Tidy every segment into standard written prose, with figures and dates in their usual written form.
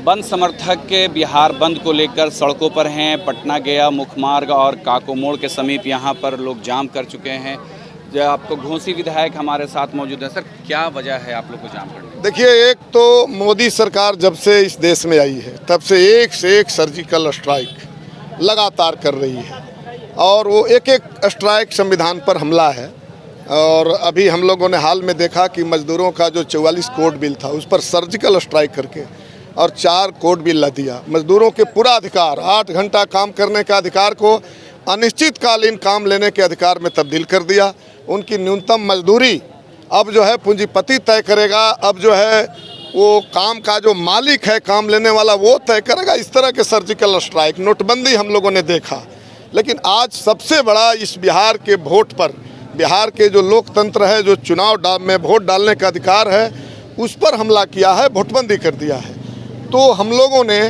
बंद समर्थक के बिहार बंद को लेकर सड़कों पर हैं। पटना गया मुख्य मार्ग और काको मोड़ के समीप यहां पर लोग जाम कर चुके हैं। जो आपको घोसी विधायक हमारे साथ मौजूद है। सर, क्या वजह है आप लोग को जाम करने की? देखिए, एक तो मोदी सरकार जब से इस देश में आई है तब से एक सर्जिकल स्ट्राइक लगातार कर रही है और वो एक स्ट्राइक संविधान पर हमला है। और अभी हम लोगों ने हाल में देखा कि मजदूरों का जो 44 कोड बिल था उस पर सर्जिकल स्ट्राइक करके और 4 कोड बिल ला दिया। मजदूरों के पूरा अधिकार, 8 घंटा काम करने का अधिकार को अनिश्चितकालीन काम लेने के अधिकार में तब्दील कर दिया। उनकी न्यूनतम मजदूरी अब जो है पूंजीपति तय करेगा। अब जो है वो काम का जो मालिक है, काम लेने वाला, वो तय करेगा। इस तरह के सर्जिकल स्ट्राइक, नोटबंदी हम लोगों ने देखा। लेकिन आज सबसे बड़ा इस बिहार के वोट पर, बिहार के जो लोकतंत्र है, जो चुनाव में वोट डालने का अधिकार है, उस पर हमला किया है, वोटबंदी कर दिया है। तो हम लोगों ने,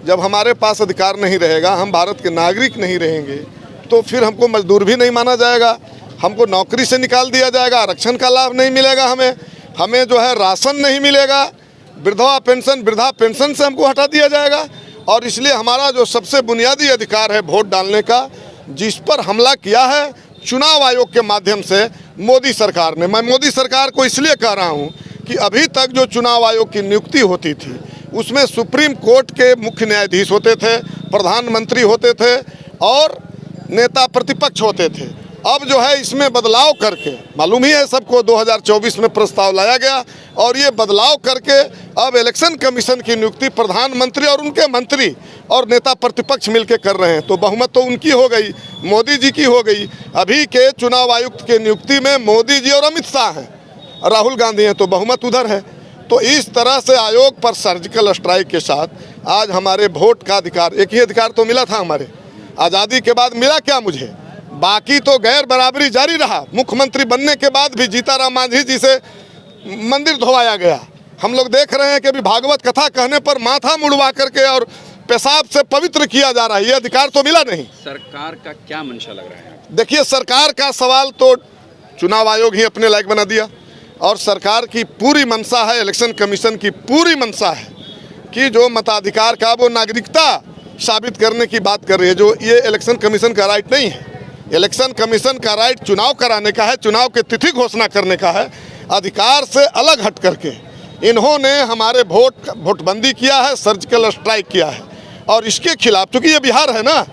जब हमारे पास अधिकार नहीं रहेगा, हम भारत के नागरिक नहीं रहेंगे, तो फिर हमको मजदूर भी नहीं माना जाएगा, हमको नौकरी से निकाल दिया जाएगा, आरक्षण का लाभ नहीं मिलेगा, हमें जो है राशन नहीं मिलेगा, वृद्धा पेंशन से हमको हटा दिया जाएगा। और इसलिए हमारा जो सबसे बुनियादी अधिकार है वोट डालने का, जिस पर हमला किया है चुनाव आयोग के माध्यम से मोदी सरकार ने। मैं मोदी सरकार को इसलिए कह रहा हूँ कि अभी तक जो चुनाव आयोग की नियुक्ति होती थी उसमें सुप्रीम कोर्ट के मुख्य न्यायाधीश होते थे, प्रधानमंत्री होते थे और नेता प्रतिपक्ष होते थे। अब जो है इसमें बदलाव करके, मालूम ही है सबको, 2024 में प्रस्ताव लाया गया और ये बदलाव करके अब इलेक्शन कमीशन की नियुक्ति प्रधानमंत्री और उनके मंत्री और नेता प्रतिपक्ष मिलकर कर रहे हैं। तो बहुमत तो उनकी हो गई, मोदी जी की हो गई। अभी के चुनाव आयुक्त के नियुक्ति में मोदी जी और अमित शाह हैं, राहुल गांधी हैं, तो बहुमत उधर है। तो इस तरह से आयोग पर सर्जिकल स्ट्राइक के साथ आज हमारे वोट का अधिकार, एक ही अधिकार तो मिला था हमारे आज़ादी के बाद, मिला क्या मुझे? बाकी तो गैर बराबरी जारी रहा। मुख्यमंत्री बनने के बाद भी जीताराम मांझी जी से मंदिर धोवाया गया। हम लोग देख रहे हैं कि अभी भागवत कथा कहने पर माथा मुड़वा करके और पेशाब से पवित्र किया जा रहा है। ये अधिकार तो मिला नहीं। सरकार का क्या मंशा लग रहा है? देखिए, सरकार का सवाल तो चुनाव आयोग ही अपने लायक बना दिया और सरकार की पूरी मंशा है, इलेक्शन कमीशन की पूरी मंशा है कि जो मताधिकार का, वो नागरिकता साबित करने की बात कर रही है। जो ये इलेक्शन कमीशन का राइट नहीं है। इलेक्शन कमीशन का राइट चुनाव कराने का है, चुनाव की तिथि घोषणा करने का है। अधिकार से अलग हट करके इन्होंने हमारे वोटबंदी किया है, सर्जिकल स्ट्राइक किया है। और इसके खिलाफ, चूंकि ये बिहार है ना,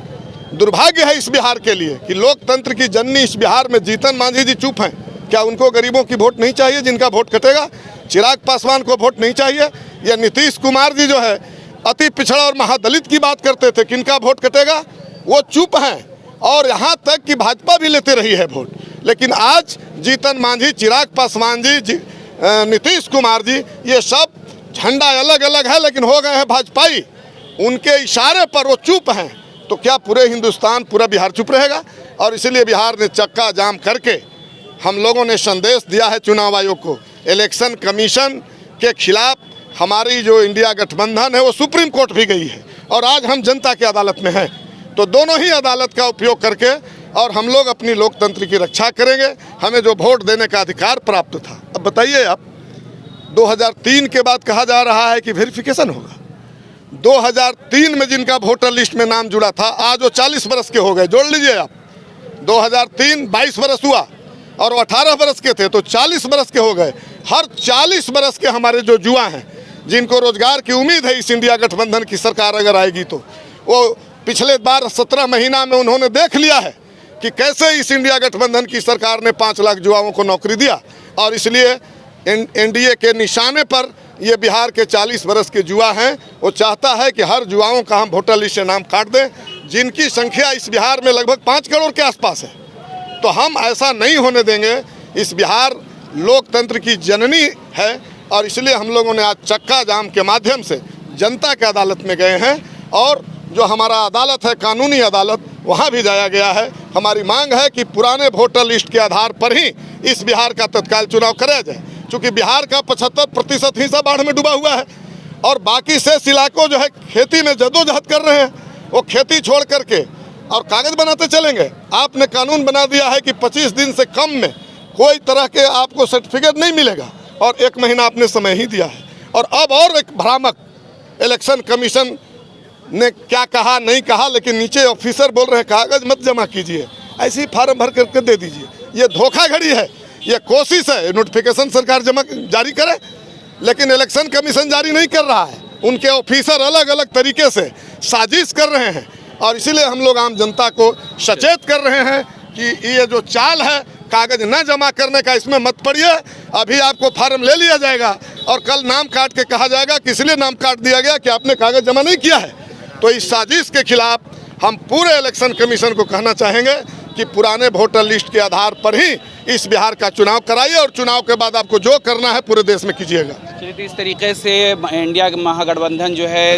दुर्भाग्य है इस बिहार के लिए कि लोकतंत्र की जननी इस बिहार में जीतन मांझी जी चुप हैं। क्या उनको गरीबों की वोट नहीं चाहिए जिनका वोट कटेगा? चिराग पासवान को वोट नहीं चाहिए? या नीतीश कुमार जी जो है अति पिछड़ा और महादलित की बात करते थे, किनका वोट कटेगा? वो चुप हैं। और यहाँ तक कि भाजपा भी लेते रही है वोट। लेकिन आज जीतन मांझी, चिराग पासवान जी, नीतीश कुमार जी, ये सब झंडा अलग अलग है लेकिन हो गए हैं भाजपाई। उनके इशारे पर वो चुप हैं। तो क्या पूरे हिंदुस्तान, पूरा बिहार चुप रहेगा? और इसीलिए बिहार ने चक्का जाम करके हम लोगों ने संदेश दिया है चुनाव आयोग को, इलेक्शन कमीशन के खिलाफ हमारी जो इंडिया गठबंधन है वो सुप्रीम कोर्ट भी गई है और आज हम जनता की अदालत में हैं। तो दोनों ही अदालत का उपयोग करके और हम लोग अपनी लोकतंत्र की रक्षा करेंगे। हमें जो वोट देने का अधिकार प्राप्त था, अब बताइए आप, 2003 के बाद कहा जा रहा है कि वेरिफिकेशन होगा। 2003 में जिनका वोटर लिस्ट में नाम जुड़ा था, आज वो 40 बरस के हो गए। जोड़ लीजिए आप, 2003 22 बरस हुआ और वो 18 बरस के थे, तो 40 बरस के हो गए। हर 40 बरस के हमारे जो युवा हैं, जिनको रोजगार की उम्मीद है इस इंडिया गठबंधन की सरकार अगर आएगी, तो वो पिछले बार 17 महीना में उन्होंने देख लिया है कि कैसे इस इंडिया गठबंधन की सरकार ने 5 लाख युवाओं को नौकरी दिया। और इसलिए एनडीए के निशाने पर ये बिहार के 40 बरस के युवा हैं। वो चाहता है कि हर युवाओं का हम वोटर लिस्ट से नाम काट दें, जिनकी संख्या इस बिहार में लगभग 5 करोड़ के आसपास है। तो हम ऐसा नहीं होने देंगे। इस बिहार लोकतंत्र की जननी है और इसलिए हम लोगों ने आज चक्का जाम के माध्यम से जनता के अदालत में गए हैं और जो हमारा अदालत है, कानूनी अदालत, वहाँ भी जाया गया है। हमारी मांग है कि पुराने वोटर लिस्ट के आधार पर ही इस बिहार का तत्काल चुनाव कराया जाए, क्योंकि बिहार का 75% हिस्सा बाढ़ में डूबा हुआ है और बाकी शेष इलाकों जो है खेती में जद्दोजहद कर रहे हैं। वो खेती छोड़ करके और कागज बनाते चलेंगे। आपने कानून बना दिया है कि 25 दिन से कम में कोई तरह के आपको सर्टिफिकेट नहीं मिलेगा और 1 महीना आपने समय ही दिया है। और अब और एक भ्रामक इलेक्शन कमीशन ने क्या कहा नहीं कहा, लेकिन नीचे ऑफिसर बोल रहे कागज मत जमा कीजिए, ऐसे ही फार्म भर करके दे दीजिए। ये धोखाधड़ी है, ये कोशिश है। नोटिफिकेशन सरकार जारी करे, लेकिन इलेक्शन कमीशन जारी नहीं कर रहा है। उनके ऑफिसर अलग अलग तरीके से साजिश कर रहे हैं, और इसीलिए हम लोग आम जनता को सचेत कर रहे हैं कि ये जो चाल है कागज न जमा करने का, इसमें मत पड़िए। अभी आपको फार्म ले लिया जाएगा और कल नाम काट के कहा जाएगा कि इसलिए नाम काट दिया गया कि आपने कागज जमा नहीं किया है। तो इस साजिश के खिलाफ हम पूरे इलेक्शन कमीशन को कहना चाहेंगे कि पुराने वोटर लिस्ट के आधार पर ही इस बिहार का चुनाव कराइए, और चुनाव के बाद आपको जो करना है पूरे देश में कीजिएगा। तो इस तरीके से इंडिया महागठबंधन जो है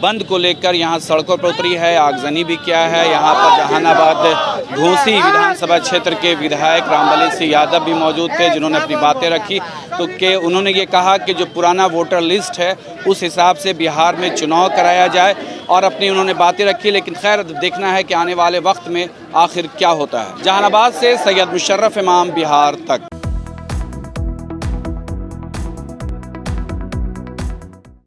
बंद को लेकर यहाँ सड़कों पर उतरी है, आगजनी भी किया है। यहाँ पर जहानाबाद घोसी विधानसभा क्षेत्र के विधायक रामबली सिंह यादव भी मौजूद थे, जिन्होंने अपनी बातें रखी। तो उन्होंने ये कहा कि जो पुराना वोटर लिस्ट है उस हिसाब से बिहार में चुनाव कराया जाए, और अपनी उन्होंने बातें रखी। लेकिन खैर देखना है कि आने वाले वक्त में आखिर क्या होता है। जहानाबाद से सैयद मुशर्रफ इमाम, बिहार तक।